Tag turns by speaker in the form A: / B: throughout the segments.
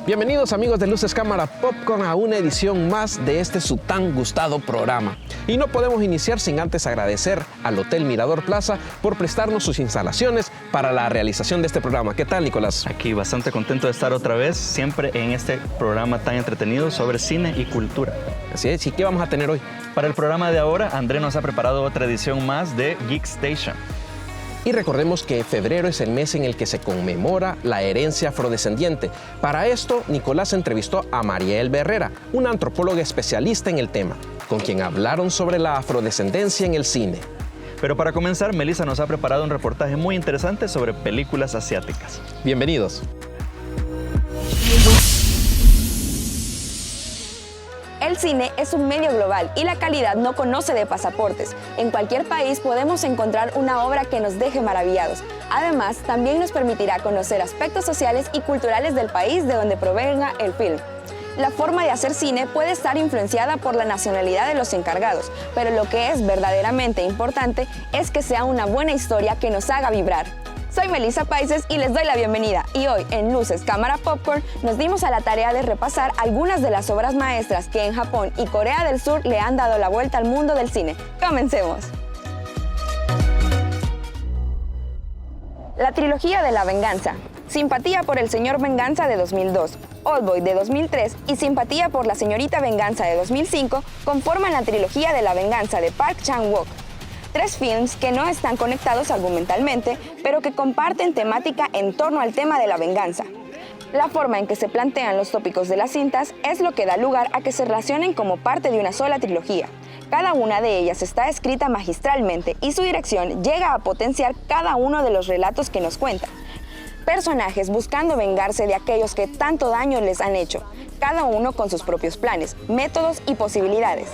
A: Bienvenidos amigos de Luces Cámara Popcorn a una edición más de este su tan gustado programa. Y no podemos iniciar sin antes agradecer al Hotel Mirador Plaza por prestarnos sus instalaciones para la realización de este programa. ¿Qué tal, Nicolás?
B: Aquí bastante contento de estar otra vez, siempre en este programa tan entretenido sobre cine y cultura.
A: Así es, ¿y qué vamos a tener hoy?
B: Para el programa de ahora, André nos ha preparado otra edición más de Geek Station.
A: Y recordemos que febrero es el mes en el que se conmemora la herencia afrodescendiente. Para esto, Nicolás entrevistó a Mariel Herrera, una antropóloga especialista en el tema, con quien hablaron sobre la afrodescendencia en el cine.
B: Pero para comenzar, Melissa nos ha preparado un reportaje muy interesante sobre películas asiáticas.
A: Bienvenidos.
C: El cine es un medio global y la calidad no conoce de pasaportes. En cualquier país podemos encontrar una obra que nos deje maravillados. Además, también nos permitirá conocer aspectos sociales y culturales del país de donde provenga el film. La forma de hacer cine puede estar influenciada por la nacionalidad de los encargados, pero lo que es verdaderamente importante es que sea una buena historia que nos haga vibrar. Soy Melissa Paises y les doy la bienvenida. Y hoy, en Luces Cámara Popcorn, nos dimos a la tarea de repasar algunas de las obras maestras que en Japón y Corea del Sur le han dado la vuelta al mundo del cine. ¡Comencemos! La trilogía de la venganza. Simpatía por el señor Venganza de 2002, Oldboy de 2003 y Simpatía por la señorita Venganza de 2005 conforman la trilogía de la venganza de Park Chan-wook. Tres films que no están conectados argumentalmente, pero que comparten temática en torno al tema de la venganza. La forma en que se plantean los tópicos de las cintas es lo que da lugar a que se relacionen como parte de una sola trilogía. Cada una de ellas está escrita magistralmente y su dirección llega a potenciar cada uno de los relatos que nos cuenta. Personajes buscando vengarse de aquellos que tanto daño les han hecho, cada uno con sus propios planes, métodos y posibilidades.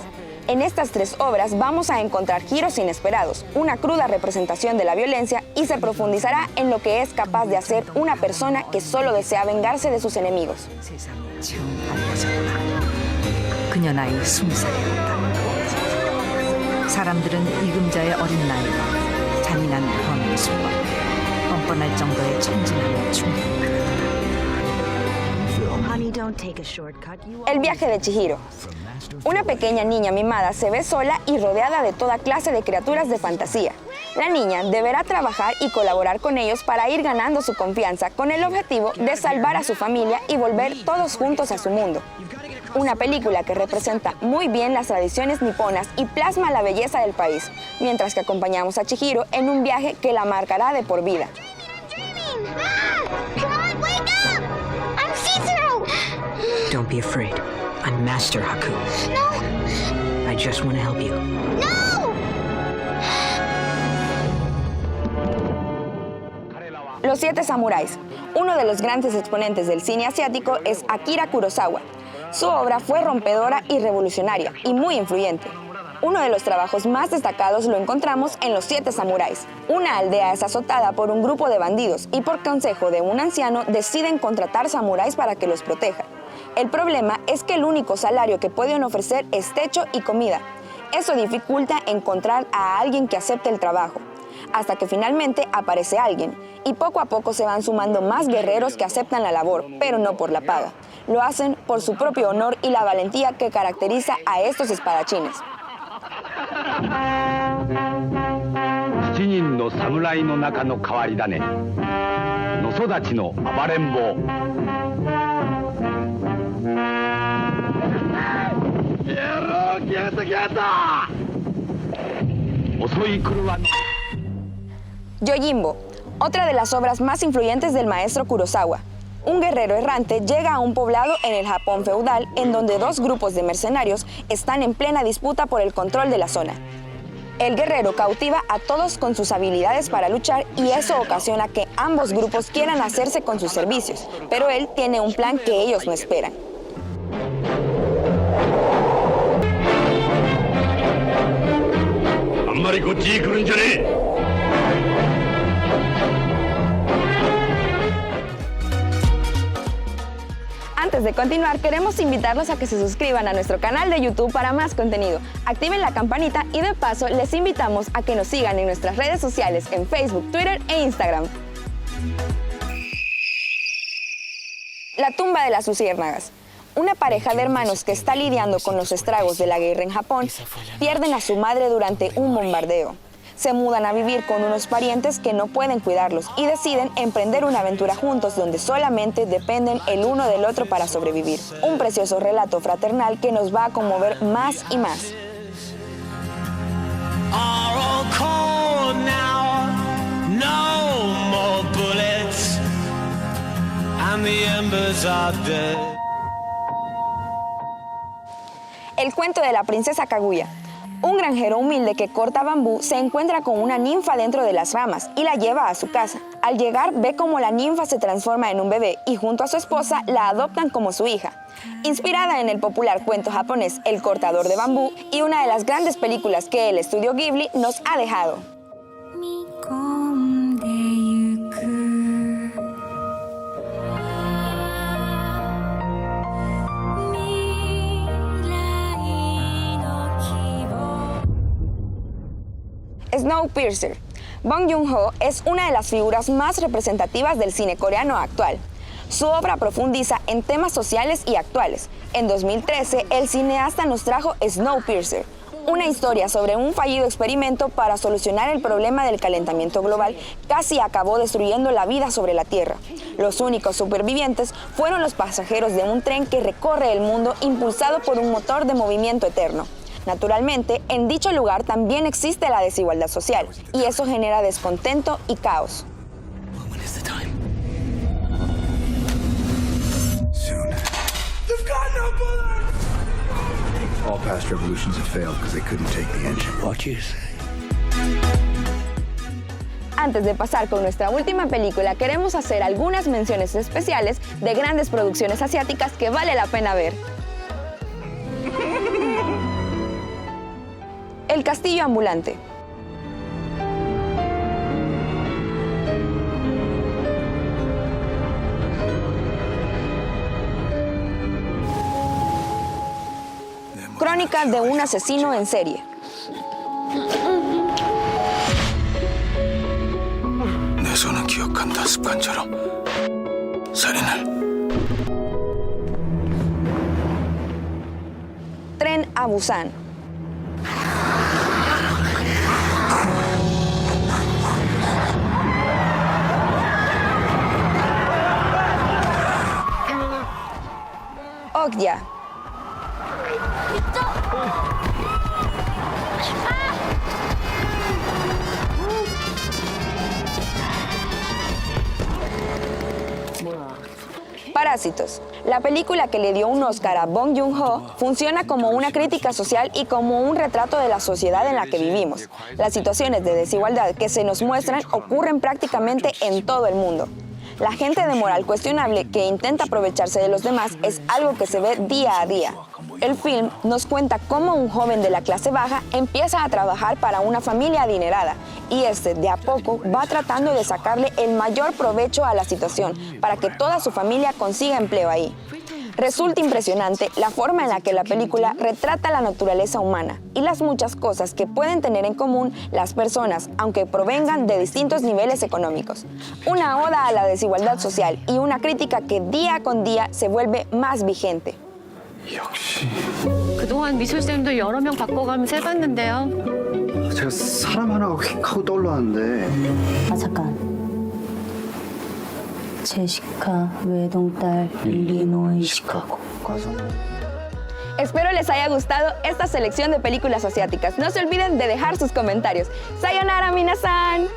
C: En estas tres obras vamos a encontrar giros inesperados, una cruda representación de la violencia y se profundizará en lo que es capaz de hacer una persona que solo desea vengarse de sus enemigos.
D: 그녀 나이 20살이었다. 사람들은 이금자의 어린 나이와 잔인한 범의 수법, 뻔뻔할 정도의 천진함에 충격받았다.
C: El viaje de Chihiro. Una pequeña niña mimada se ve sola y rodeada de toda clase de criaturas de fantasía. La niña deberá trabajar y colaborar con ellos para ir ganando su confianza con el objetivo de salvar a su familia y volver todos juntos a su mundo. Una película que representa muy bien las tradiciones niponas y plasma la belleza del país, mientras que acompañamos a Chihiro en un viaje que la marcará de por vida.
D: Don't be afraid. I'm Master Haku. No! I just want to help you.
C: ¡No! Los Siete Samuráis. Uno de los grandes exponentes del cine asiático es Akira Kurosawa. Su obra fue rompedora y revolucionaria, y muy influyente. Uno de los trabajos más destacados lo encontramos en Los Siete Samuráis. Una aldea es azotada por un grupo de bandidos y por consejo de un anciano deciden contratar samuráis para que los protejan. El problema es que el único salario que pueden ofrecer es techo y comida. Eso dificulta encontrar a alguien que acepte el trabajo, hasta que finalmente aparece alguien, y poco a poco se van sumando más guerreros que aceptan la labor, pero no por la paga. Lo hacen por su propio honor y la valentía que caracteriza a estos espadachines.
E: 7人の侍の中の代わりだね。の育ちの暴れん坊。
C: Yojimbo, otra de las obras más influyentes del maestro Kurosawa. Un guerrero errante llega a un poblado en el Japón feudal en donde dos grupos de mercenarios están en plena disputa por el control de la zona. El guerrero cautiva a todos con sus habilidades para luchar y eso ocasiona que ambos grupos quieran hacerse con sus servicios, pero él tiene un plan que ellos no esperan. Antes de continuar, queremos invitarlos a que se suscriban a nuestro canal de YouTube para más contenido. Activen la campanita y de paso les invitamos a que nos sigan en nuestras redes sociales en Facebook, Twitter e Instagram. La tumba de las luciérnagas. Una pareja de hermanos que está lidiando con los estragos de la guerra en Japón pierden a su madre durante un bombardeo. Se mudan a vivir con unos parientes que no pueden cuidarlos y deciden emprender una aventura juntos donde solamente dependen el uno del otro para sobrevivir. Un precioso relato fraternal que nos va a conmover más y más. El cuento de la princesa Kaguya. Un granjero humilde que corta bambú se encuentra con una ninfa dentro de las ramas y la lleva a su casa. Al llegar ve cómo la ninfa se transforma en un bebé y junto a su esposa la adoptan como su hija. Inspirada en el popular cuento japonés El cortador de bambú y una de las grandes películas que el estudio Ghibli nos ha dejado. Snowpiercer. Bong Joon-ho es una de las figuras más representativas del cine coreano actual. Su obra profundiza en temas sociales y actuales. En 2013, el cineasta nos trajo Snowpiercer, una historia sobre un fallido experimento para solucionar el problema del calentamiento global casi acabó destruyendo la vida sobre la Tierra. Los únicos supervivientes fueron los pasajeros de un tren que recorre el mundo impulsado por un motor de movimiento eterno. Naturalmente, en dicho lugar también existe la desigualdad social, y eso genera descontento y caos.
F: All past revolutions have failed because they couldn't take the engine. What you say?
C: Antes de pasar con nuestra última película, queremos hacer algunas menciones especiales de grandes producciones asiáticas que vale la pena ver. El castillo ambulante. Crónica de un asesino en serie.
F: 내 손은 기억한다 습관처럼 살인을.
C: Tren a Busan. Okja. Parásitos. La película que le dio un Oscar a Bong Joon-ho funciona como una crítica social y como un retrato de la sociedad en la que vivimos. Las situaciones de desigualdad que se nos muestran ocurren prácticamente en todo el mundo. La gente de moral cuestionable que intenta aprovecharse de los demás es algo que se ve día a día. El film nos cuenta cómo un joven de la clase baja empieza a trabajar para una familia adinerada y de a poco va tratando de sacarle el mayor provecho a la situación para que toda su familia consiga empleo ahí. Resulta impresionante la forma en la que la película retrata la naturaleza humana y las muchas cosas que pueden tener en común las personas, aunque provengan de distintos niveles económicos. Una oda a la desigualdad social y una crítica que día con día se vuelve más vigente.
F: 역시.
G: 그동안 미술쌤도 여러 명 바꿔가면서 해봤는데요.
F: 제가 사람 하나가 휙 하고 떠올랐는데.
H: 아 잠깐. 제시카 외동딸 일리노이 시카고.
C: Espero les haya gustado esta selección de películas asiáticas. No se olviden de dejar sus comentarios. ¡Sayonara, minasan!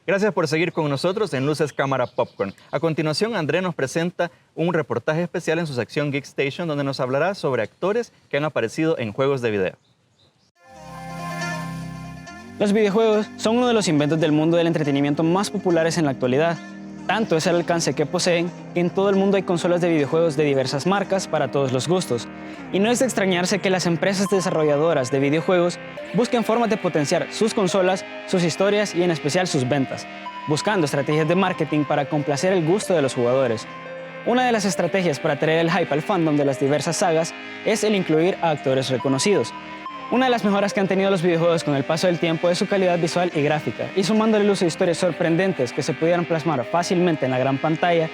B: Gracias por seguir con nosotros en Luces, Cámara, Popcorn. A continuación, André nos presenta un reportaje especial en su sección Geek Station, donde nos hablará sobre actores que han aparecido en juegos de video.
I: Los videojuegos son uno de los inventos del mundo del entretenimiento más populares en la actualidad. Tanto es el alcance que poseen que en todo el mundo hay consolas de videojuegos de diversas marcas para todos los gustos. Y no es de extrañarse que las empresas desarrolladoras de videojuegos busquen formas de potenciar sus consolas, sus historias y en especial sus ventas, buscando estrategias de marketing para complacer el gusto de los jugadores. Una de las estrategias para traer el hype al fandom de las diversas sagas es el incluir a actores reconocidos. Una de las mejoras que han tenido los videojuegos con el paso del tiempo es su calidad visual y gráfica, y sumándole el uso de historias sorprendentes que se pudieran plasmar fácilmente en la gran pantalla,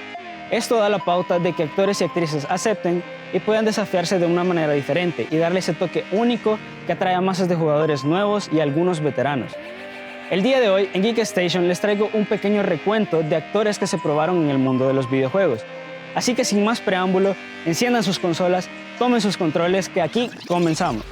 I: esto da la pauta de que actores y actrices acepten y puedan desafiarse de una manera diferente y darle ese toque único que atrae a masas de jugadores nuevos y algunos veteranos. El día de hoy en Geek Station les traigo un pequeño recuento de actores que se probaron en el mundo de los videojuegos. Así que sin más preámbulo, enciendan sus consolas, tomen sus controles, que aquí comenzamos.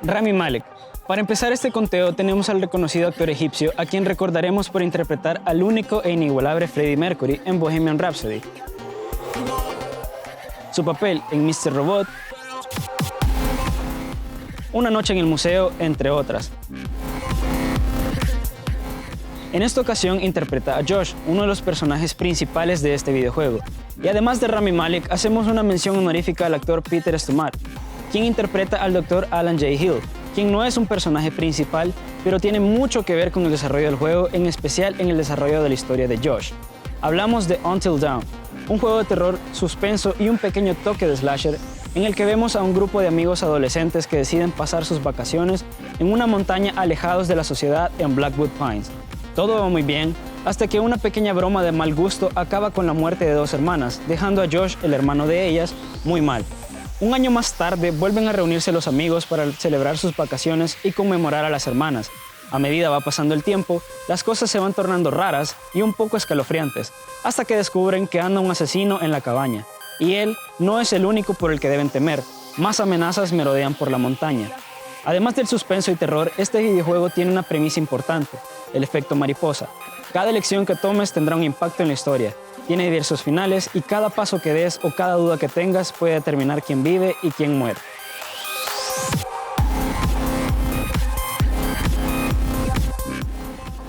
I: Rami Malek. Para empezar este conteo tenemos al reconocido actor egipcio a quien recordaremos por interpretar al único e inigualable Freddie Mercury en Bohemian Rhapsody. Su papel en Mr. Robot, Una noche en el museo, entre otras. En esta ocasión interpreta a Josh, uno de los personajes principales de este videojuego. Y además de Rami Malek, hacemos una mención honorífica al actor Peter Stormare, quien interpreta al Dr. Alan J. Hill, quien no es un personaje principal, pero tiene mucho que ver con el desarrollo del juego, en especial en el desarrollo de la historia de Josh. Hablamos de Until Dawn, un juego de terror, suspenso y un pequeño toque de slasher, en el que vemos a un grupo de amigos adolescentes que deciden pasar sus vacaciones en una montaña alejados de la sociedad en Blackwood Pines. Todo va muy bien, hasta que una pequeña broma de mal gusto acaba con la muerte de dos hermanas, dejando a Josh, el hermano de ellas, muy mal. Un año más tarde vuelven a reunirse los amigos para celebrar sus vacaciones y conmemorar a las hermanas. A medida va pasando el tiempo, las cosas se van tornando raras y un poco escalofriantes, hasta que descubren que anda un asesino en la cabaña. Y él no es el único por el que deben temer, más amenazas merodean por la montaña. Además del suspenso y terror, este videojuego tiene una premisa importante, el efecto mariposa. Cada elección que tomes tendrá un impacto en la historia. Tiene diversos finales y cada paso que des o cada duda que tengas puede determinar quién vive y quién muere.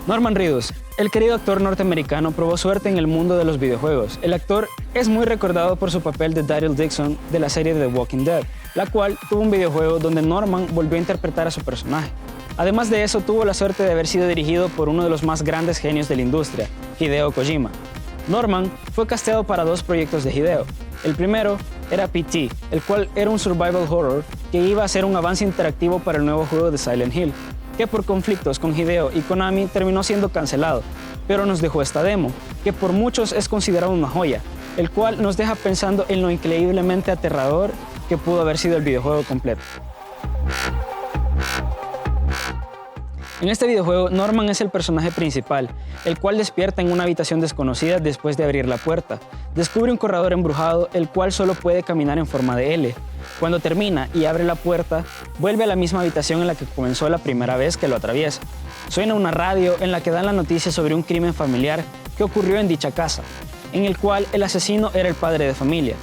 I: Norman Reedus. El querido actor norteamericano probó suerte en el mundo de los videojuegos. El actor es muy recordado por su papel de Daryl Dixon de la serie The Walking Dead, la cual tuvo un videojuego donde Norman volvió a interpretar a su personaje. Además de eso, tuvo la suerte de haber sido dirigido por uno de los más grandes genios de la industria, Hideo Kojima. Norman fue casteado para dos proyectos de Hideo. El primero era PT, el cual era un survival horror que iba a ser un avance interactivo para el nuevo juego de Silent Hill, que por conflictos con Hideo y Konami terminó siendo cancelado, pero nos dejó esta demo, que por muchos es considerado una joya, el cual nos deja pensando en lo increíblemente aterrador que pudo haber sido el videojuego completo. En este videojuego, Norman es el personaje principal, el cual despierta en una habitación desconocida después de abrir la puerta. Descubre un corredor embrujado, el cual solo puede caminar en forma de L. Cuando termina y abre la puerta, vuelve a la misma habitación en la que comenzó la primera vez que lo atraviesa. Suena una radio en la que dan la noticia sobre un crimen familiar que ocurrió en dicha casa, en el cual el asesino era el padre de familia.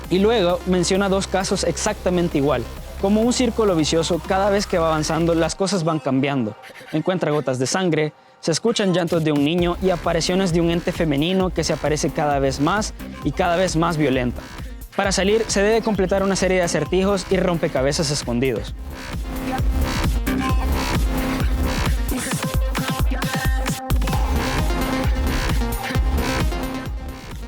I: Y luego menciona dos casos exactamente igual. Como un círculo vicioso, cada vez que va avanzando, las cosas van cambiando. Encuentra gotas de sangre, se escuchan llantos de un niño y apariciones de un ente femenino que se aparece cada vez más y cada vez más violenta. Para salir, se debe completar una serie de acertijos y rompecabezas escondidos.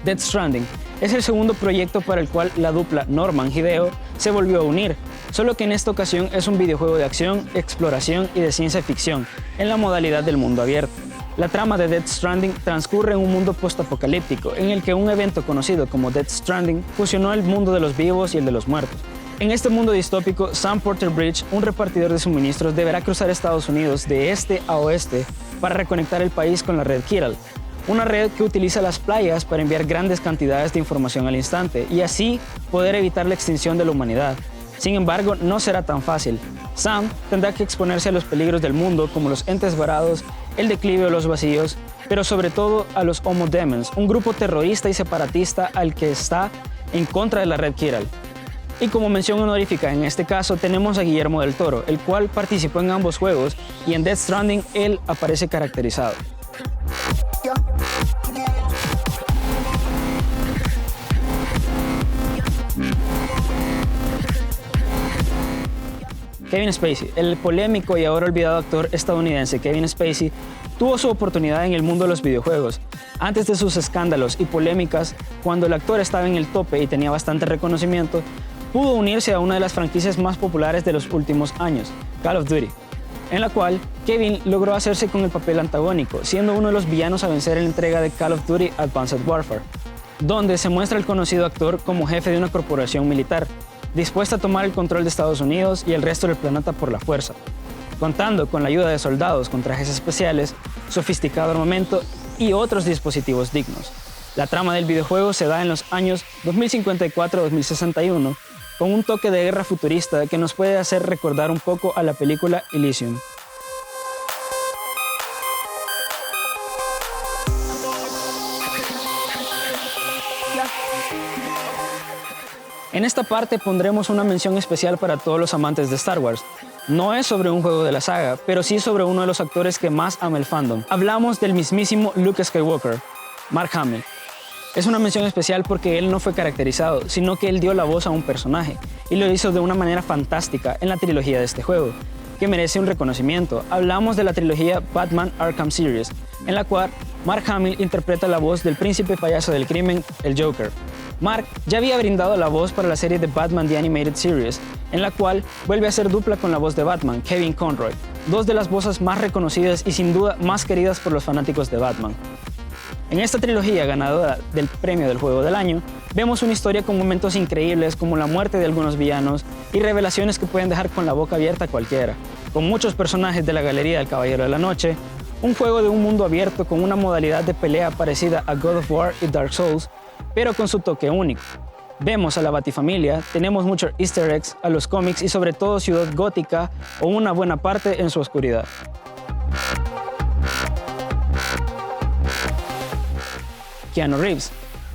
I: Death Stranding es el segundo proyecto para el cual la dupla Norman-Hideo se volvió a unir, solo que en esta ocasión es un videojuego de acción, exploración y de ciencia ficción, en la modalidad del mundo abierto. La trama de Death Stranding transcurre en un mundo postapocalíptico, en el que un evento conocido como Death Stranding fusionó el mundo de los vivos y el de los muertos. En este mundo distópico, Sam Porter Bridge, un repartidor de suministros, deberá cruzar Estados Unidos de este a oeste para reconectar el país con la red Chiral, una red que utiliza las playas para enviar grandes cantidades de información al instante y así poder evitar la extinción de la humanidad. Sin embargo, no será tan fácil. Sam tendrá que exponerse a los peligros del mundo como los entes varados, el declive de los vacíos, pero sobre todo a los Homo Demens, un grupo terrorista y separatista al que está en contra de la red Chiral. Y como mención honorífica en este caso tenemos a Guillermo del Toro, el cual participó en ambos juegos y en Death Stranding él aparece caracterizado. Kevin Spacey, el polémico y ahora olvidado actor estadounidense Kevin Spacey, tuvo su oportunidad en el mundo de los videojuegos. Antes de sus escándalos y polémicas, cuando el actor estaba en el tope y tenía bastante reconocimiento, pudo unirse a una de las franquicias más populares de los últimos años, Call of Duty, en la cual Kevin logró hacerse con el papel antagónico, siendo uno de los villanos a vencer en la entrega de Call of Duty Advanced Warfare, donde se muestra el conocido actor como jefe de una corporación militar, dispuesta a tomar el control de Estados Unidos y el resto del planeta por la fuerza, contando con la ayuda de soldados con trajes especiales, sofisticado armamento y otros dispositivos dignos. La trama del videojuego se da en los años 2054-2061, con un toque de guerra futurista que nos puede hacer recordar un poco a la película Elysium. En esta parte pondremos una mención especial para todos los amantes de Star Wars. No es sobre un juego de la saga, pero sí sobre uno de los actores que más ama el fandom. Hablamos del mismísimo Luke Skywalker, Mark Hamill. Es una mención especial porque él no fue caracterizado, sino que él dio la voz a un personaje y lo hizo de una manera fantástica en la trilogía de este juego, que merece un reconocimiento. Hablamos de la trilogía Batman Arkham Series, en la cual Mark Hamill interpreta la voz del príncipe payaso del crimen, el Joker. Mark ya había brindado la voz para la serie de Batman The Animated Series, en la cual vuelve a hacer dupla con la voz de Batman, Kevin Conroy, dos de las voces más reconocidas y sin duda más queridas por los fanáticos de Batman. En esta trilogía ganadora del premio del Juego del Año, vemos una historia con momentos increíbles como la muerte de algunos villanos y revelaciones que pueden dejar con la boca abierta a cualquiera, con muchos personajes de la galería del Caballero de la Noche, un juego de un mundo abierto con una modalidad de pelea parecida a God of War y Dark Souls, pero con su toque único. Vemos a la Batifamilia, tenemos muchos easter eggs a los cómics y sobre todo Ciudad Gótica o una buena parte en su oscuridad. Keanu Reeves,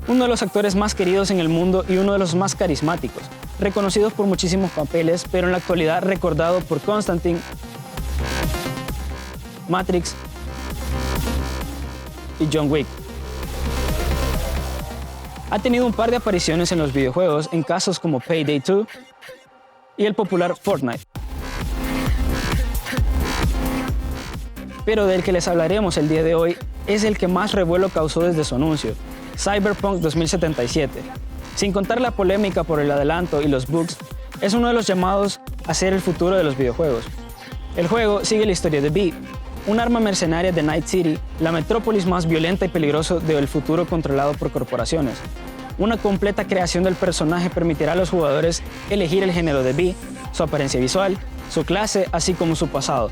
I: uno de los actores más queridos en el mundo y uno de los más carismáticos, reconocidos por muchísimos papeles, pero en la actualidad recordado por Constantine, Matrix y John Wick. Ha tenido un par de apariciones en los videojuegos en casos como Payday 2 y el popular Fortnite. Pero del que les hablaremos el día de hoy es el que más revuelo causó desde su anuncio, Cyberpunk 2077. Sin contar la polémica por el adelanto y los bugs, es uno de los llamados a ser el futuro de los videojuegos. El juego sigue la historia de V, un arma mercenaria de Night City, la metrópolis más violenta y peligrosa del futuro controlado por corporaciones. Una completa creación del personaje permitirá a los jugadores elegir el género de V, su apariencia visual, su clase, así como su pasado.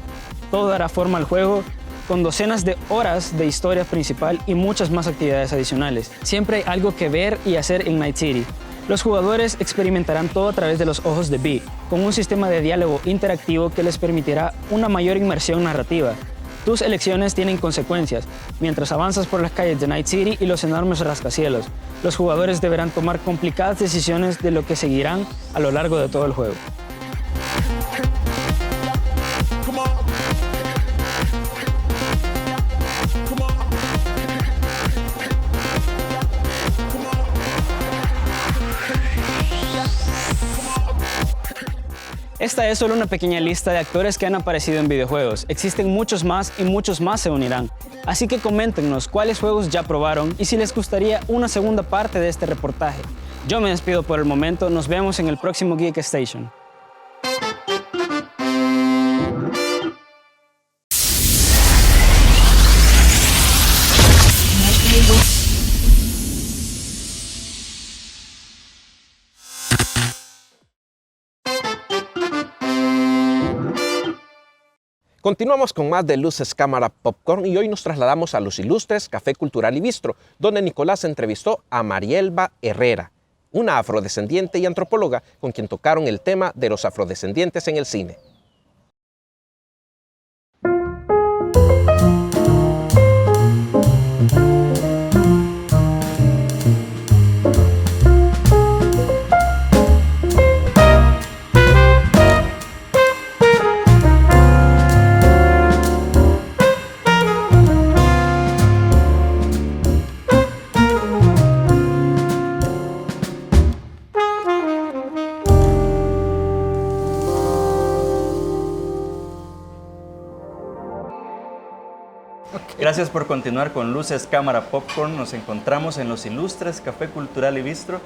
I: Todo dará forma al juego con docenas de horas de historia principal y muchas más actividades adicionales. Siempre hay algo que ver y hacer en Night City. Los jugadores experimentarán todo a través de los ojos de V, con un sistema de diálogo interactivo que les permitirá una mayor inmersión narrativa. Tus elecciones tienen consecuencias. Mientras avanzas por las calles de Night City y los enormes rascacielos, los jugadores deberán tomar complicadas decisiones de lo que seguirán a lo largo de todo el juego. Esta es solo una pequeña lista de actores que han aparecido en videojuegos. Existen muchos más y muchos más se unirán. Así que coméntenos cuáles juegos ya probaron y si les gustaría una segunda parte de este reportaje. Yo me despido por el momento, nos vemos en el próximo Geek Station.
A: Continuamos con más de Luces, Cámara, Popcorn y hoy nos trasladamos a Los Ilustres Café Cultural y Bistro, donde Nicolás entrevistó a Marielba Herrera, una afrodescendiente y antropóloga con quien tocaron el tema de los afrodescendientes en el cine.
B: Gracias por continuar con Luces, Cámara, Popcorn. Nos encontramos en Los Ilustres Café Cultural y Bistro.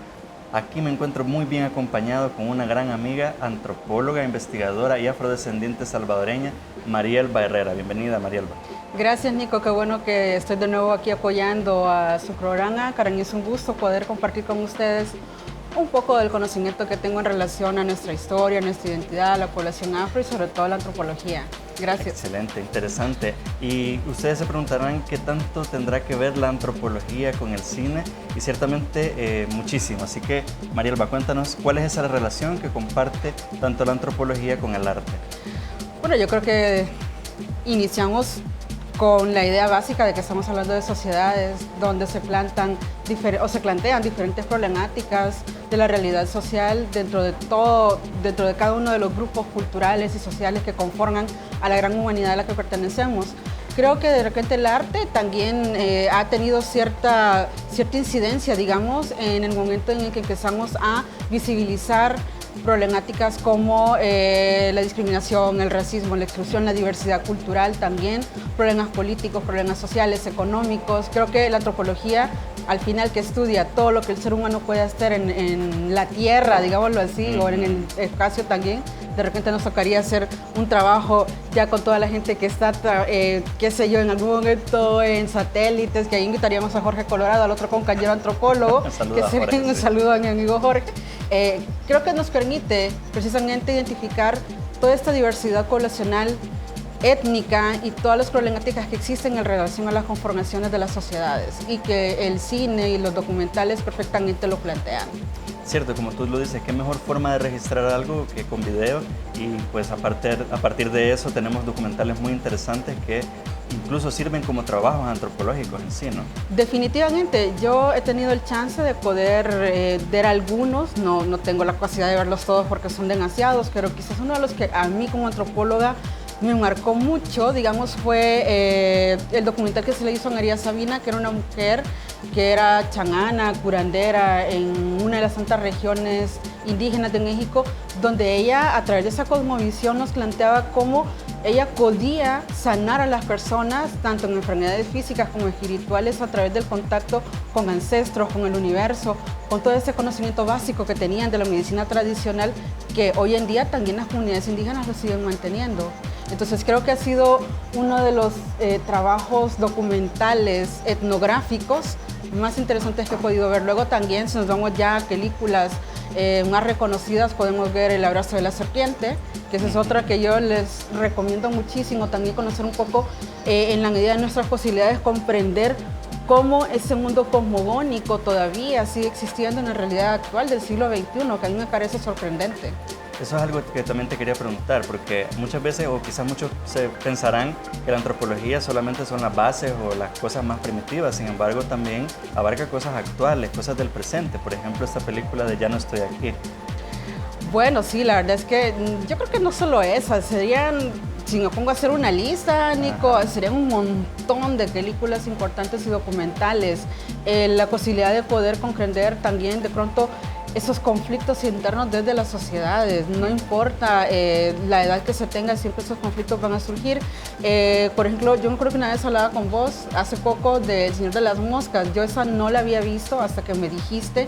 B: Aquí me encuentro muy bien acompañado con una gran amiga, antropóloga, investigadora y afrodescendiente salvadoreña, Marielba Herrera. Bienvenida, Marielba.
J: Gracias, Nico. Qué bueno que estoy de nuevo aquí apoyando a su programa. Para mí es un gusto poder compartir con ustedes un poco del conocimiento que tengo en relación a nuestra historia, nuestra identidad, la población afro y sobre todo la antropología. Gracias.
B: Excelente, interesante. Y ustedes se preguntarán qué tanto tendrá que ver la antropología con el cine, y ciertamente muchísimo. Así que, Marielba, cuéntanos cuál es esa relación que comparte tanto la antropología con el arte.
J: Bueno, yo creo que iniciamos con la idea básica de que estamos hablando de sociedades donde se plantean diferentes problemáticas de la realidad social dentro de cada uno de los grupos culturales y sociales que conforman a la gran humanidad a la que pertenecemos. Creo que de repente el arte también ha tenido cierta incidencia, digamos, en el momento en el que empezamos a visibilizar problemáticas como la discriminación, el racismo, la exclusión, la diversidad cultural también, problemas políticos, problemas sociales, económicos. Creo que la antropología, al final, que estudia todo lo que el ser humano puede hacer en la tierra, digámoslo así, o en el espacio también, de repente nos tocaría hacer un trabajo ya con toda la gente que está, qué sé yo, en algún momento en satélites, que ahí invitaríamos a Jorge Colorado, al otro compañero antropólogo, un saludo a mi amigo Jorge. Creo que nos permite precisamente identificar toda esta diversidad poblacional, étnica y todas las problemáticas que existen en relación a las conformaciones de las sociedades, y que el cine y los documentales perfectamente lo plantean.
B: Cierto, como tú lo dices, qué mejor forma de registrar algo que con video, y pues a partir de eso tenemos documentales muy interesantes que incluso sirven como trabajos antropológicos en sí, ¿no?
J: Definitivamente, yo he tenido el chance de poder ver algunos, no tengo la capacidad de verlos todos porque son demasiados, pero quizás uno de los que a mí como antropóloga me marcó mucho, digamos, fue el documental que se le hizo a María Sabina, que era una mujer que era changana, curandera en una de las tantas regiones indígenas de México, donde ella, a través de esa cosmovisión, nos planteaba cómo ella podía sanar a las personas, tanto en enfermedades físicas como espirituales, a través del contacto con ancestros, con el universo, con todo ese conocimiento básico que tenían de la medicina tradicional, que hoy en día también las comunidades indígenas lo siguen manteniendo. Entonces creo que ha sido uno de los trabajos documentales etnográficos más interesantes que he podido ver. Luego también, si nos vamos ya a películas más reconocidas, podemos ver El abrazo de la serpiente, que esa es otra que yo les recomiendo muchísimo, también conocer un poco en la medida de nuestras posibilidades, comprender cómo ese mundo cosmogónico todavía sigue existiendo en la realidad actual del siglo XXI, que a mí me parece sorprendente.
B: Eso es algo que también te quería preguntar, porque muchas veces, o quizás muchos se pensarán que la antropología solamente son las bases o las cosas más primitivas, sin embargo también abarca cosas actuales, cosas del presente, por ejemplo esta película de Ya no estoy aquí.
J: Bueno, sí, la verdad es que yo creo que no solo esas, serían, si me pongo a hacer una lista, Nico, serían un montón de películas importantes y documentales. La posibilidad de poder comprender también de pronto esos conflictos internos desde las sociedades, no importa la edad que se tenga, siempre esos conflictos van a surgir. Por ejemplo, yo me acuerdo que una vez hablaba con vos hace poco del Señor de las Moscas, yo esa no la había visto hasta que me dijiste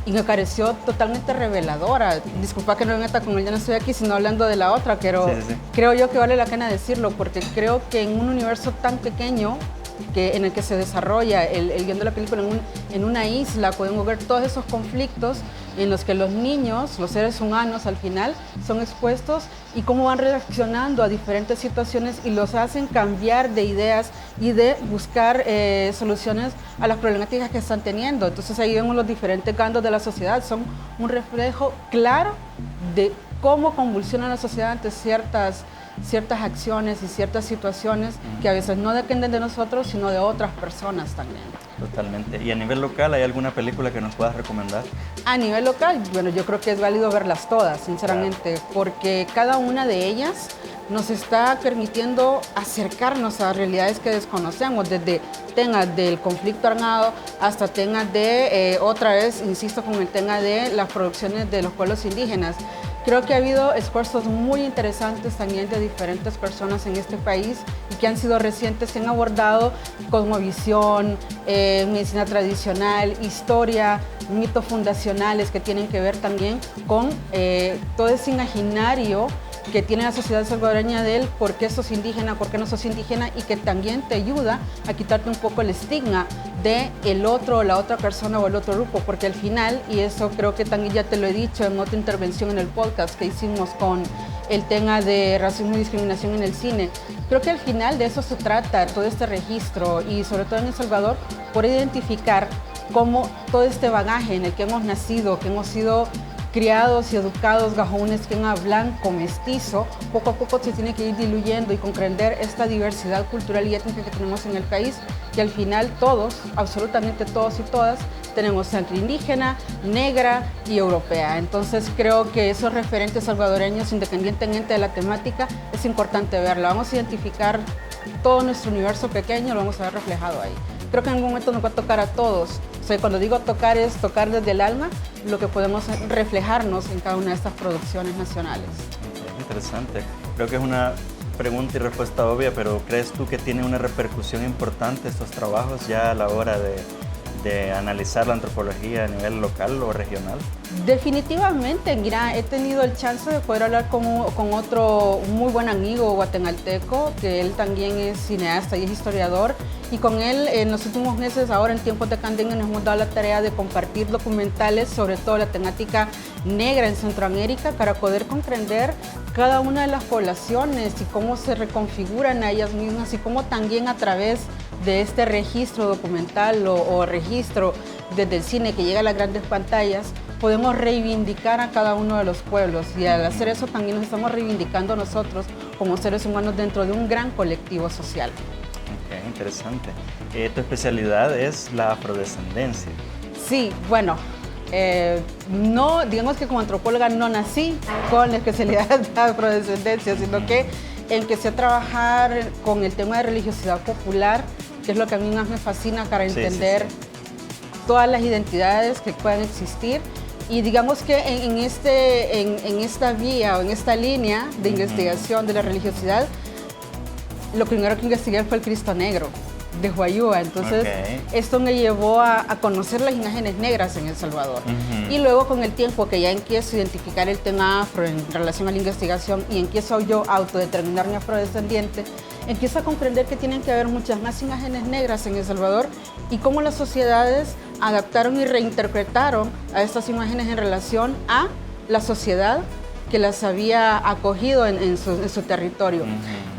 J: y me pareció totalmente reveladora. Disculpa que no me meta con él, ya no estoy aquí, sino hablando de la otra, pero sí. Creo yo que vale la pena decirlo, porque creo que en un universo tan pequeño en el que se desarrolla el guión de la película, en una isla, podemos ver todos esos conflictos en los que los niños, los seres humanos al final, son expuestos y cómo van reaccionando a diferentes situaciones y los hacen cambiar de ideas y de buscar soluciones a las problemáticas que están teniendo. Entonces ahí vemos los diferentes bandos de la sociedad, son un reflejo claro de cómo convulsiona la sociedad ante ciertas acciones y ciertas situaciones que a veces no dependen de nosotros, sino de otras personas también.
B: Totalmente. ¿Y a nivel local hay alguna película que nos puedas recomendar?
J: A nivel local, bueno, yo creo que es válido verlas todas, sinceramente, porque cada una de ellas nos está permitiendo acercarnos a realidades que desconocemos, desde temas del conflicto armado hasta temas de, otra vez, insisto, con el tema de las producciones de los pueblos indígenas. Creo que ha habido esfuerzos muy interesantes también de diferentes personas en este país y que han sido recientes, que han abordado cosmovisión, medicina tradicional, historia, mitos fundacionales que tienen que ver también con todo ese imaginario que tiene la sociedad salvadoreña de él, por qué sos indígena, por qué no sos indígena, y que también te ayuda a quitarte un poco el estigma de el otro, la otra persona o el otro grupo, porque al final, y eso creo que también ya te lo he dicho en otra intervención en el podcast que hicimos con el tema de racismo y discriminación en el cine, creo que al final de eso se trata todo este registro, y sobre todo en El Salvador, por identificar cómo todo este bagaje en el que hemos nacido, que hemos sido criados y educados bajo un esquema blanco mestizo, poco a poco se tiene que ir diluyendo y comprender esta diversidad cultural y étnica que tenemos en el país, que al final todos, absolutamente todos y todas, tenemos sangre indígena, negra y europea. Entonces creo que esos referentes salvadoreños, independientemente de la temática, es importante verlo. Vamos a identificar todo nuestro universo pequeño, lo vamos a ver reflejado ahí. Creo que en algún momento nos va a tocar a todos. O sea, cuando digo tocar, es tocar desde el alma lo que podemos reflejarnos en cada una de estas producciones nacionales.
B: Interesante. Creo que es una pregunta y respuesta obvia, pero ¿crees tú que tiene una repercusión importante estos trabajos ya a la hora de analizar la antropología a nivel local o regional?
J: Definitivamente, mira, he tenido el chance de poder hablar con otro muy buen amigo guatemalteco, que él también es cineasta y es historiador, y con él en los últimos meses, ahora en tiempos de pandemia, nos hemos dado la tarea de compartir documentales sobre todo la temática negra en Centroamérica para poder comprender cada una de las poblaciones y cómo se reconfiguran a ellas mismas y cómo también a través de este registro documental o registro desde el cine que llega a las grandes pantallas, podemos reivindicar a cada uno de los pueblos, y al hacer eso también nos estamos reivindicando nosotros como seres humanos dentro de un gran colectivo social.
B: Ok, interesante. Tu especialidad es la afrodescendencia.
J: Sí, bueno, no, digamos que como antropóloga no nací con la especialidad de la afrodescendencia, sino que empecé a trabajar con el tema de religiosidad popular, que es lo que a mí más me fascina para entender todas las identidades que puedan existir. Y digamos que en esta vía o en esta línea de investigación de la religiosidad, lo primero que investigué fue el Cristo Negro de Huayúa. Entonces, esto me llevó a conocer las imágenes negras en El Salvador. Y luego, con el tiempo que ya empiezo a identificar el tema afro en relación a la investigación y empiezo yo a autodeterminarme afrodescendiente, empiezo a comprender que tienen que haber muchas más imágenes negras en El Salvador y cómo las sociedades adaptaron y reinterpretaron a estas imágenes en relación a la sociedad que las había acogido en su territorio.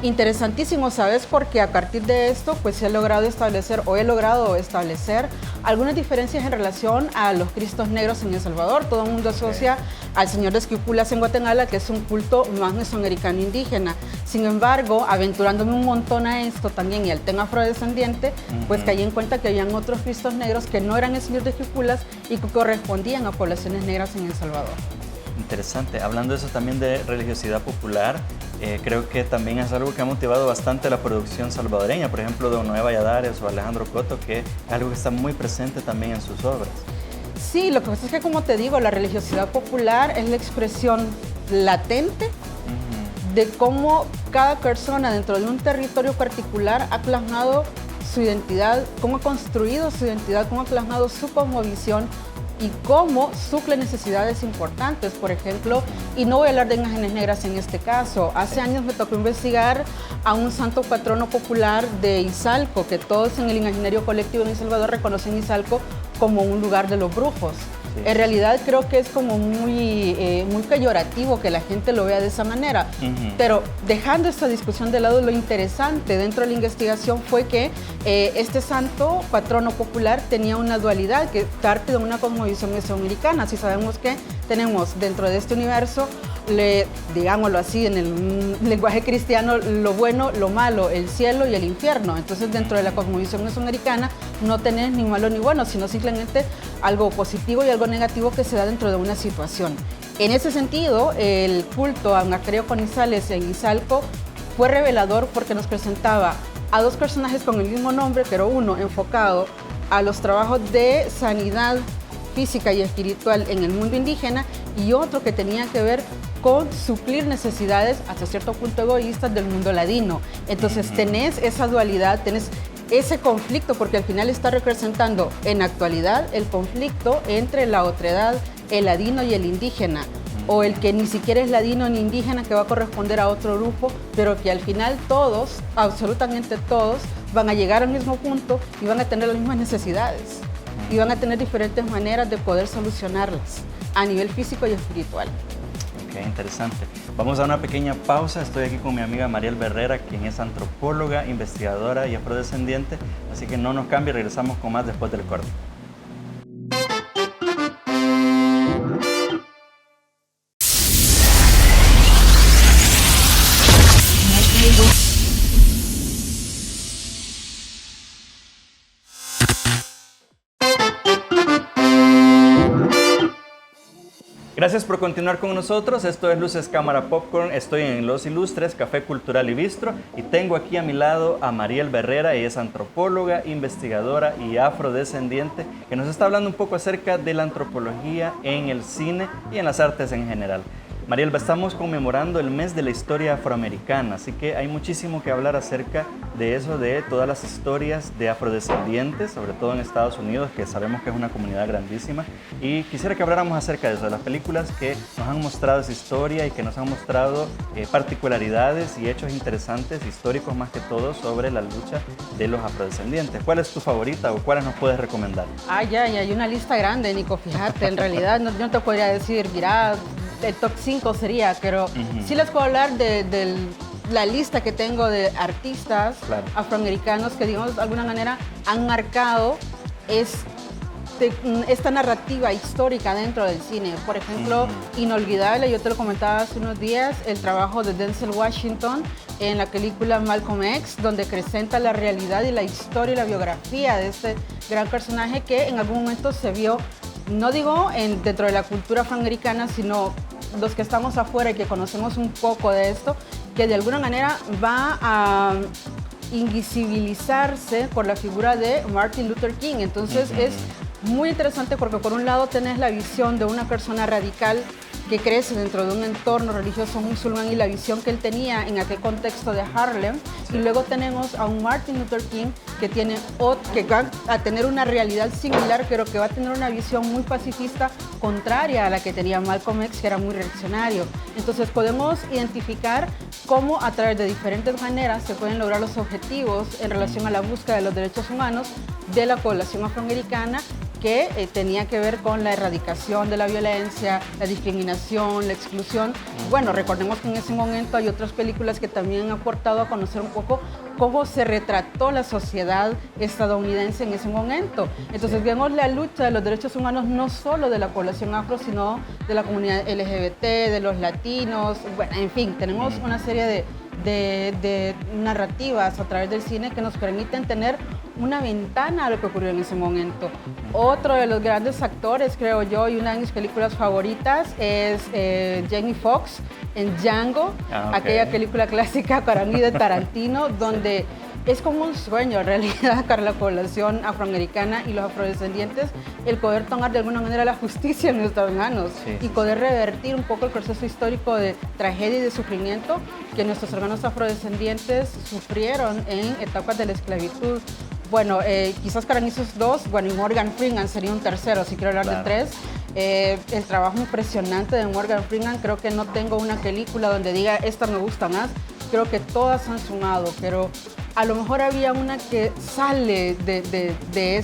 J: Interesantísimo, ¿sabes? Porque a partir de esto, pues se ha logrado establecer, o he logrado establecer, algunas diferencias en relación a los Cristos negros en El Salvador. Todo el mundo asocia al Señor de Esquipulas en Guatemala, que es un culto más mesoamericano indígena. Sin embargo, aventurándome un montón a esto también y al tema afrodescendiente, pues caí en cuenta que habían otros Cristos negros que no eran el Señor de Esquipulas y que correspondían a poblaciones negras en El Salvador.
B: Interesante. Hablando de eso también de religiosidad popular, creo que también es algo que ha motivado bastante la producción salvadoreña, por ejemplo, de Noé Valladares o Alejandro Coto, que es algo que está muy presente también en sus obras.
J: Sí, lo que pasa es que, como te digo, la religiosidad popular es la expresión latente de cómo cada persona dentro de un territorio particular ha plasmado su identidad, cómo ha construido su identidad, cómo ha plasmado su cosmovisión y cómo suple necesidades importantes. Por ejemplo, y no voy a hablar de imágenes negras en este caso, hace años me tocó investigar a un santo patrono popular de Izalco, que todos en el imaginario colectivo en El Salvador reconocen Izalco como un lugar de los brujos. En realidad creo que es como muy peyorativo que la gente lo vea de esa manera. Pero dejando esta discusión de lado, lo interesante dentro de la investigación fue que este santo patrono popular tenía una dualidad que parte de una cosmovisión mesoamericana. Si sabemos que tenemos dentro de este universo, digámoslo así, en el lenguaje cristiano, lo bueno, lo malo, el cielo y el infierno. Entonces, dentro de la cosmovisión mesoamericana no tenés ni malo ni bueno, sino simplemente algo positivo y algo negativo que se da dentro de una situación. En ese sentido, el culto a Macreo Conizales en Izalco fue revelador porque nos presentaba a dos personajes con el mismo nombre, pero uno enfocado a los trabajos de sanidad física y espiritual en el mundo indígena y otro que tenía que ver con suplir necesidades hasta cierto punto egoístas del mundo ladino. Entonces tenés esa dualidad, tenés ese conflicto, porque al final está representando en actualidad el conflicto entre la otredad, el ladino y el indígena, o el que ni siquiera es ladino ni indígena, que va a corresponder a otro grupo, pero que al final todos, absolutamente todos, van a llegar al mismo punto y van a tener las mismas necesidades y van a tener diferentes maneras de poder solucionarlas a nivel físico y espiritual.
B: Ok, interesante. Vamos a una pequeña pausa. Estoy aquí con mi amiga Mariel Berrera, quien es antropóloga, investigadora y afrodescendiente. Así que no nos cambie, regresamos con más después del corte. Gracias por continuar con nosotros. Esto es Luces Cámara Popcorn. Estoy en Los Ilustres, Café Cultural y Bistro, y tengo aquí a mi lado a Mariel Berrera. Ella es antropóloga, investigadora y afrodescendiente, que nos está hablando un poco acerca de la antropología en el cine y en las artes en general. Mariel, estamos conmemorando el mes de la historia afroamericana, así que hay muchísimo que hablar acerca de eso, de todas las historias de afrodescendientes, sobre todo en Estados Unidos, que sabemos que es una comunidad grandísima. Y quisiera que habláramos acerca de eso, de las películas que nos han mostrado esa historia y que nos han mostrado particularidades y hechos interesantes, históricos más que todo, sobre la lucha de los afrodescendientes. ¿Cuál es tu favorita o cuáles nos puedes recomendar?
J: Ya, hay una lista grande, Nico, fíjate, en realidad no te podría decir, mira, el top 5 sería, pero sí les puedo hablar de la lista que tengo de artistas afroamericanos que, digamos, de alguna manera han marcado esta narrativa histórica dentro del cine. Por ejemplo, inolvidable, yo te lo comentaba hace unos días, el trabajo de Denzel Washington en la película Malcolm X, donde presenta la realidad y la historia y la biografía de este gran personaje que en algún momento se vio, no digo dentro de la cultura afroamericana, sino los que estamos afuera y que conocemos un poco de esto, que de alguna manera va a invisibilizarse por la figura de Martin Luther King. Entonces es muy interesante porque por un lado tenés la visión de una persona radical que crece dentro de un entorno religioso musulmán y la visión que él tenía en aquel contexto de Harlem, y luego tenemos a un Martin Luther King que va a tener una realidad similar, pero que va a tener una visión muy pacifista, contraria a la que tenía Malcolm X, que era muy reaccionario. Entonces podemos identificar cómo a través de diferentes maneras se pueden lograr los objetivos en relación a la búsqueda de los derechos humanos de la población afroamericana, que tenía que ver con la erradicación de la violencia, la discriminación, la exclusión. Bueno, recordemos que en ese momento hay otras películas que también han aportado a conocer un poco cómo se retrató la sociedad estadounidense en ese momento. Entonces vemos la lucha de los derechos humanos no solo de la población afro, sino de la comunidad LGBT, de los latinos. Bueno, en fin, tenemos una serie de narrativas a través del cine que nos permiten tener una ventana a lo que ocurrió en ese momento. Otro de los grandes actores, creo yo, y una de mis películas favoritas es Jamie Foxx en Django, aquella película clásica para mí de Tarantino, donde es como un sueño en realidad para la población afroamericana y los afrodescendientes el poder tomar de alguna manera la justicia en nuestras manos y poder revertir un poco el proceso histórico de tragedia y de sufrimiento que nuestros hermanos afrodescendientes sufrieron en etapas de la esclavitud. Bueno, quizás Caranizos 2, bueno, y Morgan Freeman sería un tercero, si quiero hablar de tres. El trabajo impresionante de Morgan Freeman, creo que no tengo una película donde diga esta me gusta más, creo que todas han sumado, pero a lo mejor había una que sale de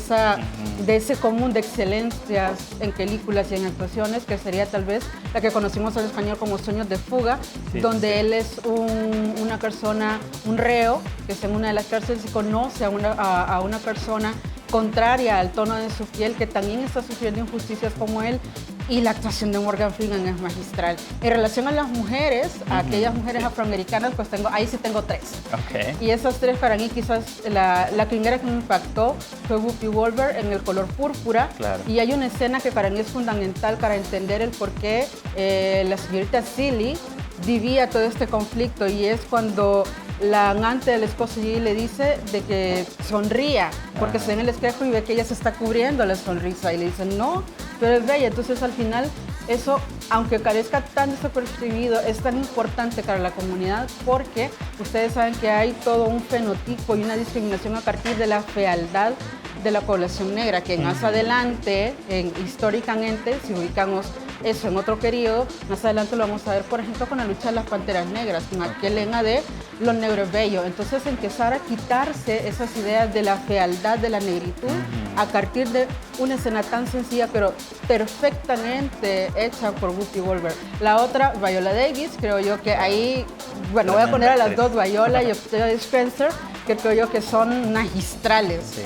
J: ese común de excelencias en películas y en actuaciones, que sería tal vez la que conocimos en español como Sueños de Fuga, donde él es una persona, un reo, que está en una de las cárceles y conoce a una persona contraria al tono de su piel, que también está sufriendo injusticias como él, y la actuación de Morgan Freeman es magistral. En relación a las mujeres, a aquellas mujeres afroamericanas, pues ahí sí tengo 3.
B: Okay.
J: Y esas 3 para mí quizás la primera que me impactó fue Whoopi Goldberg en El color púrpura.
B: Claro.
J: Y hay una escena que para mí es fundamental para entender el por qué la señorita Celie vivía todo este conflicto, y es cuando la amante del esposo le dice de que sonría, porque se ve en el espejo y ve que ella se está cubriendo la sonrisa, y le dice, no, tú eres bella. Entonces al final eso, aunque parezca tan desapercibido, es tan importante para la comunidad, porque ustedes saben que hay todo un fenotipo y una discriminación a partir de la fealdad de la población negra, que más adelante, históricamente, si ubicamos eso en otro periodo, más adelante lo vamos a ver, por ejemplo, con la lucha de las Panteras Negras, con aquel lema de los negros bellos. Entonces, empezar a quitarse esas ideas de la fealdad de la negritud a partir de una escena tan sencilla, pero perfectamente hecha por Whoopi Goldberg. La otra, Viola Davis, creo yo que ahí, bueno, voy a poner a las dos, Viola y Octavia Spencer, que creo yo que son magistrales.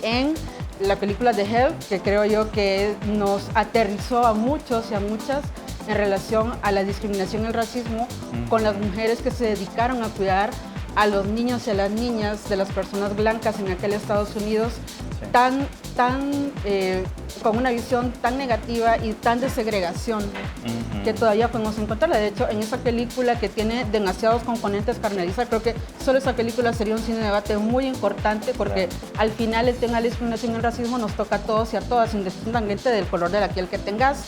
J: En la película de Help, que creo yo que nos aterrizó a muchos y a muchas en relación a la discriminación y el racismo con las mujeres que se dedicaron a cuidar a los niños y a las niñas de las personas blancas en aquel Estados Unidos con una visión tan negativa y tan de segregación que todavía podemos encontrarla. De hecho, en esa película que tiene demasiados componentes carnalizar, creo que solo esa película sería un cine de debate muy importante, porque al final el tema de la discriminación y el racismo nos toca a todos y a todas, independientemente del color de la piel que tengas.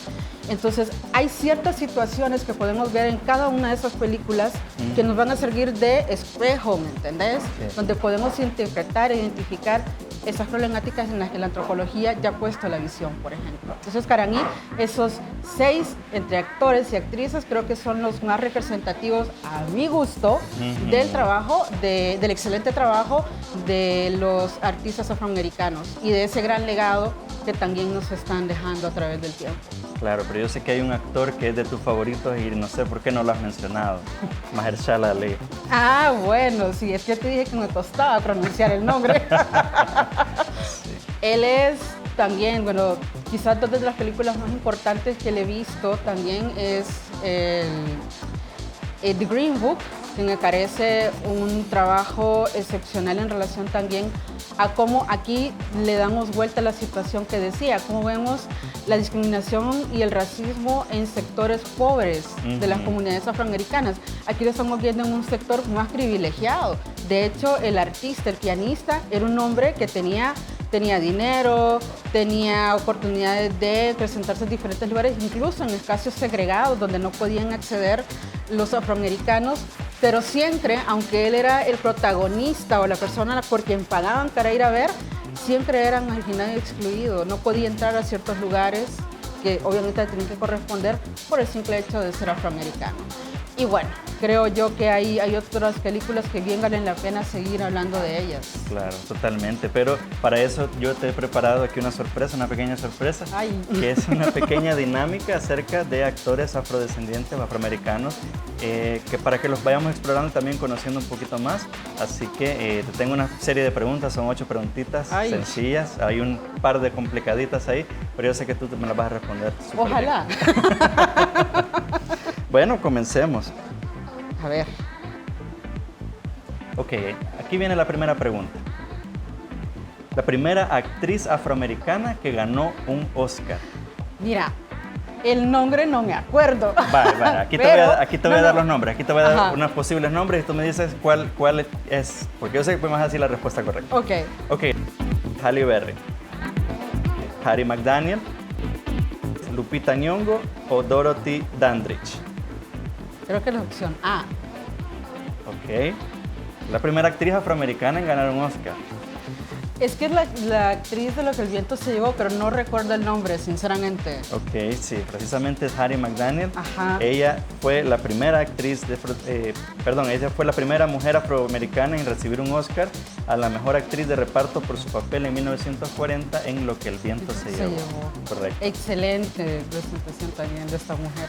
J: Entonces, hay ciertas situaciones que podemos ver en cada una de esas películas que nos van a servir de espejo, ¿me entendés? Donde podemos interpretar e identificar esas problemáticas en las que la antropología ya ha puesto la visión, por ejemplo. Entonces, para mí, esos 6, entre actores y actrices, creo que son los más representativos, a mi gusto, del trabajo, del excelente trabajo de los artistas afroamericanos y de ese gran legado que también nos están dejando a través del tiempo.
B: Claro, pero yo sé que hay un actor que es de tus favoritos y no sé por qué no lo has mencionado. Mahershala Ali.
J: Ah, bueno, sí, es que te dije que me costaba pronunciar el nombre. Él es también, bueno, quizás dos de las películas más importantes que le he visto también es The Green Book, que me parece un trabajo excepcional en relación también a cómo aquí le damos vuelta a la situación que decía, cómo vemos la discriminación y el racismo en sectores pobres de las comunidades afroamericanas. Aquí lo estamos viendo en un sector más privilegiado. De hecho, el artista, el pianista, era un hombre que tenía dinero, tenía oportunidades de presentarse en diferentes lugares, incluso en espacios segregados donde no podían acceder los afroamericanos, pero siempre, aunque él era el protagonista o la persona por quien pagaban para ir a ver, siempre era marginado y excluido, no podía entrar a ciertos lugares que obviamente tenían que corresponder por el simple hecho de ser afroamericano. Y bueno, creo yo que hay otras películas que bien valen la pena seguir hablando de ellas.
B: Claro, totalmente. Pero para eso yo te he preparado aquí una sorpresa, una pequeña sorpresa, que es una pequeña dinámica acerca de actores afrodescendientes o afroamericanos, que para que los vayamos explorando y también conociendo un poquito más. Así que te tengo una serie de preguntas, son 8 preguntitas sencillas. Hay un par de complicaditas ahí, pero yo sé que tú me las vas a responder.
J: Ojalá.
B: Bueno, comencemos.
J: A ver.
B: Ok, aquí viene la primera pregunta. La primera actriz afroamericana que ganó un Oscar.
J: Mira, el nombre no me acuerdo.
B: Vale, aquí te voy a dar los nombres. Aquí te voy a dar unos posibles nombres y tú me dices cuál es. Porque yo sé que me vas a decir la respuesta correcta. Ok. Halle Berry, Hattie McDaniel, Lupita Nyong'o o Dorothy Dandridge.
J: Creo que es la opción A.
B: Ok. La primera actriz afroamericana en ganar un Oscar.
J: Es que es la actriz de Lo que el viento se llevó, pero no recuerdo el nombre, sinceramente.
B: Ok, sí, precisamente es Hattie McDaniel.
J: Ajá.
B: Ella fue la primera actriz, ella fue la primera mujer afroamericana en recibir un Oscar a la mejor actriz de reparto por su papel en 1940 en Lo que el viento se llevó. Correcto.
J: Excelente presentación también de esta mujer.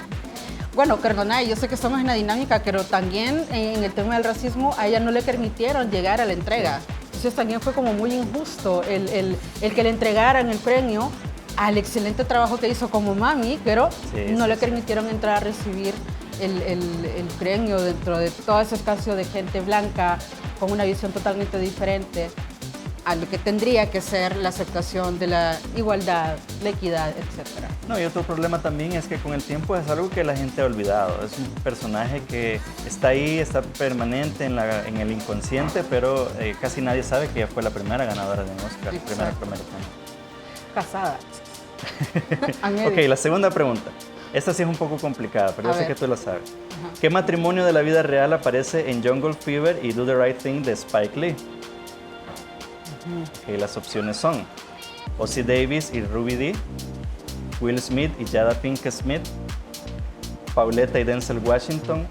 J: Bueno, perdona, yo sé que estamos en la dinámica, pero también en el tema del racismo a ella no le permitieron llegar a la entrega. Entonces también fue como muy injusto el que le entregaran el premio al excelente trabajo que hizo como mami, pero no le permitieron entrar a recibir el premio dentro de todo ese espacio de gente blanca con una visión totalmente diferente a lo que tendría que ser la aceptación de la igualdad, la equidad, etc.
B: No, y otro problema también es que con el tiempo es algo que la gente ha olvidado. Es un personaje que está ahí, está permanente en el inconsciente, pero casi nadie sabe que ella fue la primera ganadora de un Oscar, la primera afroamericana.
J: Casada.
B: Ok, la segunda pregunta. Esta sí es un poco complicada, pero yo sé que tú la sabes. Ajá. ¿Qué matrimonio de la vida real aparece en Jungle Fever y Do the Right Thing de Spike Lee? Okay, las opciones son Ossie Davis y Ruby Dee, Will Smith y Jada Pinkett Smith, Pauletta y Denzel Washington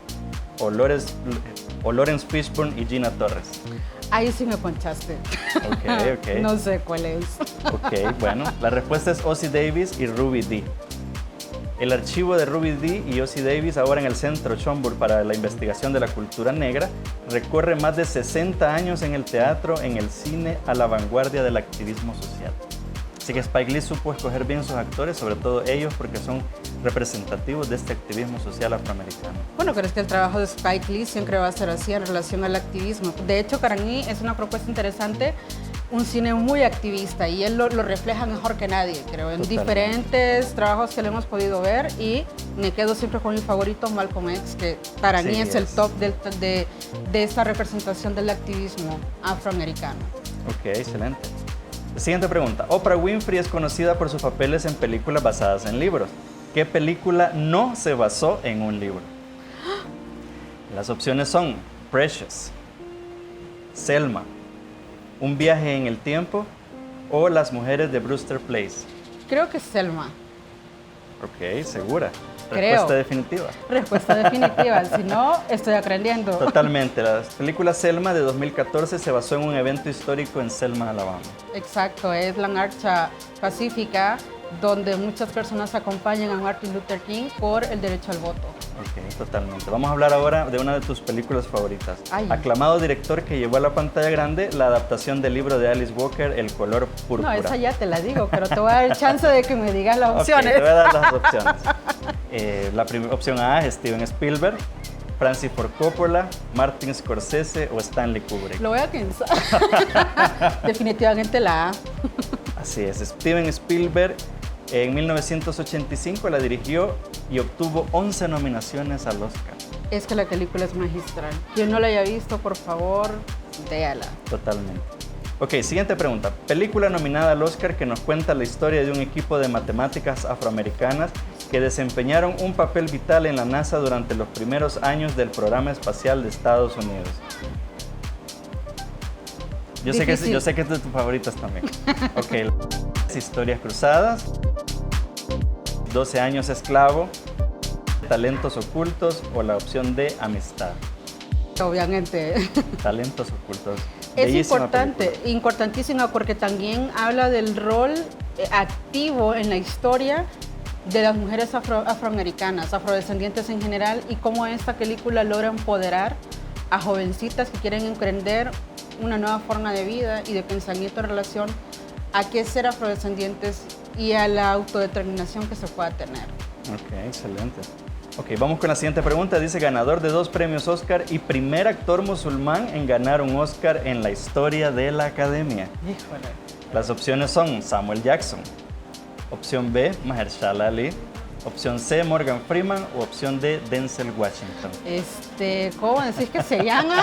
B: o Lawrence Fishburne y Gina Torres.
J: Ahí sí me ponchaste.
B: Ok.
J: No sé cuál es.
B: Ok, bueno, la respuesta es Ossie Davis y Ruby Dee. El archivo de Ruby Dee y Ossie Davis, ahora en el Centro Schomburg para la Investigación de la Cultura Negra, recorre más de 60 años en el teatro, en el cine, a la vanguardia del activismo social. Así que Spike Lee supo escoger bien sus actores, sobre todo ellos, porque son representativos de este activismo social afroamericano.
J: Bueno, pero es que el trabajo de Spike Lee siempre va a ser así en relación al activismo. De hecho, para mí es una propuesta interesante, un cine muy activista, y él lo refleja mejor que nadie, creo, en diferentes trabajos que le hemos podido ver, y me quedo siempre con mi favorito, Malcolm X, que para mí es el top de esta representación del activismo afroamericano.
B: Ok, excelente. Siguiente pregunta. Oprah Winfrey es conocida por sus papeles en películas basadas en libros. ¿Qué película no se basó en un libro? Las opciones son Precious, Selma, Un viaje en el tiempo o Las mujeres de Brewster Place.
J: Creo que es Selma.
B: Ok, segura.
J: Creo.
B: Respuesta definitiva.
J: Respuesta definitiva, si no, estoy aprendiendo.
B: Totalmente. La película Selma de 2014 se basó en un evento histórico en Selma, Alabama.
J: Exacto, es la marcha pacífica donde muchas personas acompañan a Martin Luther King por el derecho al voto.
B: Ok, totalmente. Vamos a hablar ahora de una de tus películas favoritas.
J: Ay.
B: Aclamado director que llevó a la pantalla grande la adaptación del libro de Alice Walker, El color púrpura.
J: No, esa ya te la digo, pero te voy a dar el chance de que me digas las opciones.
B: Okay, te voy a dar las opciones. La opción A es Steven Spielberg, Francis Ford Coppola, Martin Scorsese o Stanley Kubrick.
J: Lo voy a pensar. Definitivamente la A.
B: Así es, Steven Spielberg en 1985 la dirigió y obtuvo 11 nominaciones al Oscar.
J: Es que la película es magistral. Quien no la haya visto, por favor, véala.
B: Totalmente. Ok, siguiente pregunta. Película nominada al Oscar que nos cuenta la historia de un equipo de matemáticas afroamericanas que desempeñaron un papel vital en la NASA durante los primeros años del programa espacial de Estados Unidos. Yo sé que es de tus favoritas también. Ok, Historias cruzadas, 12 años esclavo, Talentos ocultos o la opción D, Amistad.
J: Obviamente.
B: Talentos ocultos.
J: Es
B: Bellísima
J: importante,
B: película.
J: importantísima, porque también habla del rol activo en la historia de las mujeres afroamericanas, afrodescendientes en general, y cómo esta película logra empoderar a jovencitas que quieren emprender una nueva forma de vida y de pensamiento en relación a qué ser afrodescendientes y a la autodeterminación que se pueda tener.
B: Ok, excelente. Ok, vamos con la siguiente pregunta. Dice, ganador de 2 premios Oscar y primer actor musulmán en ganar un Oscar en la historia de la Academia.
J: Híjole.
B: Las opciones son Samuel Jackson, opción B, Mahershala Ali, opción C, Morgan Freeman o opción D, Denzel Washington.
J: ¿Cómo decís que se llama?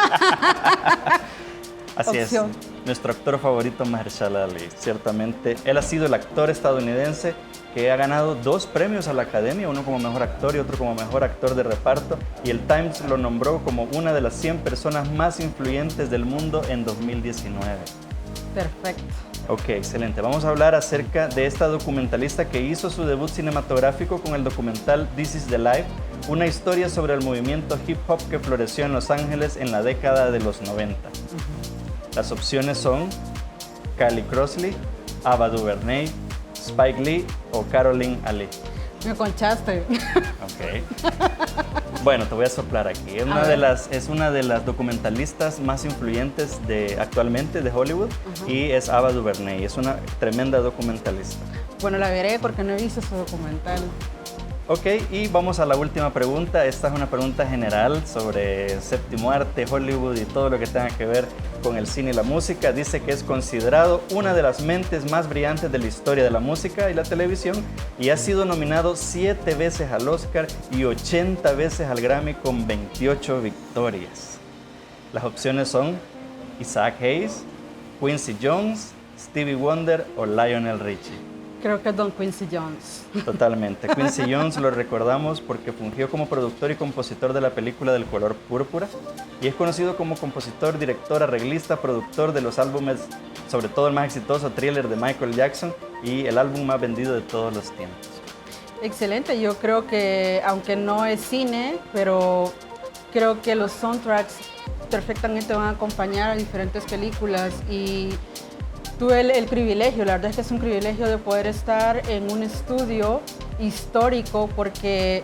B: Así opción. Es, nuestro actor favorito, Mahershala Ali. Ciertamente, él ha sido el actor estadounidense que ha ganado 2 premios a la Academia, uno como mejor actor y otro como mejor actor de reparto, y el Times lo nombró como una de las 100 personas más influyentes del mundo en 2019.
J: Perfecto.
B: Ok, excelente. Vamos a hablar acerca de esta documentalista que hizo su debut cinematográfico con el documental This is the Life, una historia sobre el movimiento hip hop que floreció en Los Ángeles en la década de los 90. Las opciones son Callie Crossley, Ava DuVernay, Spike Lee o Caroline Ali.
J: Me conchaste.
B: Ok. Bueno, te voy a soplar aquí. Es una de las documentalistas más influyentes actualmente de Hollywood y es Ava DuVernay. Es una tremenda documentalista.
J: Bueno, la veré porque no he visto ese documental.
B: Ok, y vamos a la última pregunta. Esta es una pregunta general sobre séptimo arte, Hollywood y todo lo que tenga que ver con el cine y la música. Dice que es considerado una de las mentes más brillantes de la historia de la música y la televisión y ha sido nominado 7 veces al Oscar y 80 veces al Grammy con 28 victorias. Las opciones son Isaac Hayes, Quincy Jones, Stevie Wonder o Lionel Richie.
J: Creo que es Don Quincy Jones.
B: Totalmente. Quincy Jones lo recordamos porque fungió como productor y compositor de la película del color púrpura y es conocido como compositor, director, arreglista, productor de los álbumes, sobre todo el más exitoso Thriller de Michael Jackson y el álbum más vendido de todos los tiempos.
J: Excelente, yo creo que aunque no es cine, pero creo que los soundtracks perfectamente van a acompañar a diferentes películas y tuve el privilegio, la verdad es que es un privilegio de poder estar en un estudio histórico porque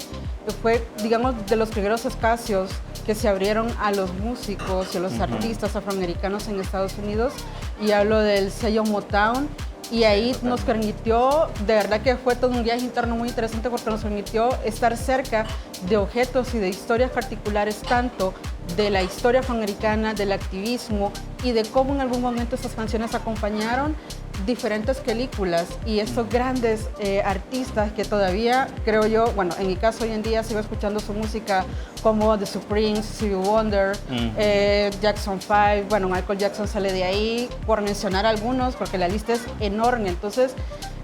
J: fue, digamos, de los primeros espacios que se abrieron a los músicos y a los artistas afroamericanos en Estados Unidos y hablo del sello Motown y ahí nos permitió, de verdad que fue todo un viaje interno muy interesante porque nos permitió estar cerca de objetos y de historias particulares tanto de la historia afroamericana, del activismo y de cómo en algún momento estas canciones acompañaron diferentes películas y estos grandes artistas que todavía, creo yo, bueno, en mi caso hoy en día sigo escuchando su música como The Supremes, Stevie Wonder, Jackson 5, bueno, Michael Jackson sale de ahí, por mencionar algunos, porque la lista es enorme. Entonces,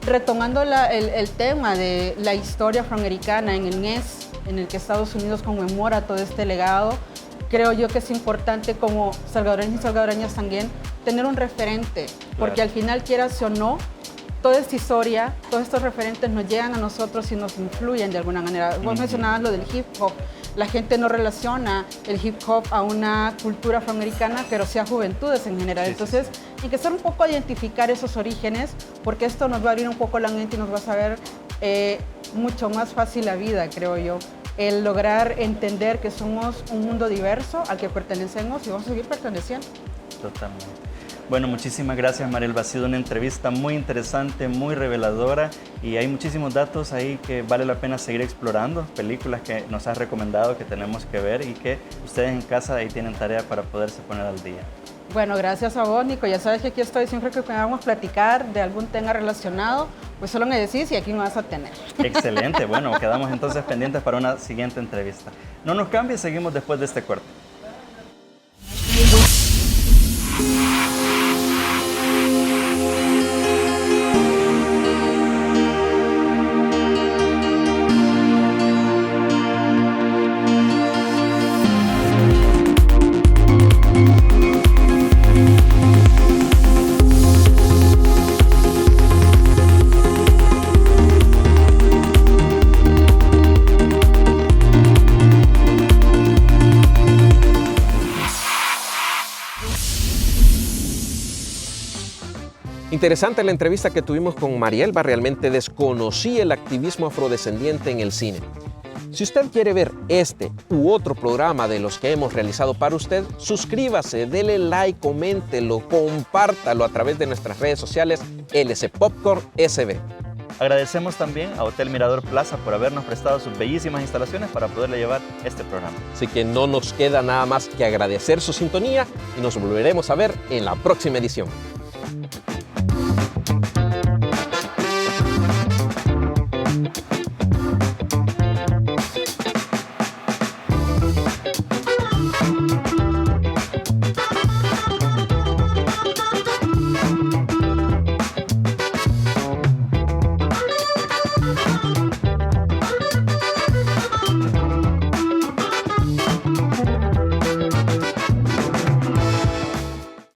J: retomando el tema de la historia afroamericana en el mes en el que Estados Unidos conmemora todo este legado, creo yo que es importante como salvadoreños y salvadoreñas también tener un referente, porque al final, quieras o no, toda esta historia, todos estos referentes nos llegan a nosotros y nos influyen de alguna manera. Vos mencionabas lo del hip hop, la gente no relaciona el hip hop a una cultura afroamericana, pero sí a juventudes en general. Entonces, hay que hacer un poco a identificar esos orígenes, porque esto nos va a abrir un poco la mente y nos va a saber mucho más fácil la vida, creo yo. El lograr entender que somos un mundo diverso al que pertenecemos y vamos a seguir perteneciendo.
B: Totalmente. Bueno, muchísimas gracias, Marielba. Ha sido una entrevista muy interesante, muy reveladora y hay muchísimos datos ahí que vale la pena seguir explorando, películas que nos has recomendado que tenemos que ver y que ustedes en casa ahí tienen tarea para poderse poner al día.
J: Bueno, gracias a vos, Nico. Ya sabes que aquí estoy siempre que podamos platicar de algún tema relacionado, pues solo me decís y aquí me vas a tener.
B: Excelente. Bueno, quedamos entonces pendientes para una siguiente entrevista. No nos cambies, seguimos después de este corte.
A: Interesante la entrevista que tuvimos con Marielba, realmente desconocí el activismo afrodescendiente en el cine. Si usted quiere ver este u otro programa de los que hemos realizado para usted, suscríbase, dele like, coméntelo, compártalo a través de nuestras redes sociales LC Popcorn SB.
B: Agradecemos también a Hotel Mirador Plaza por habernos prestado sus bellísimas instalaciones para poderle llevar este programa.
A: Así que no nos queda nada más que agradecer su sintonía y nos volveremos a ver en la próxima edición.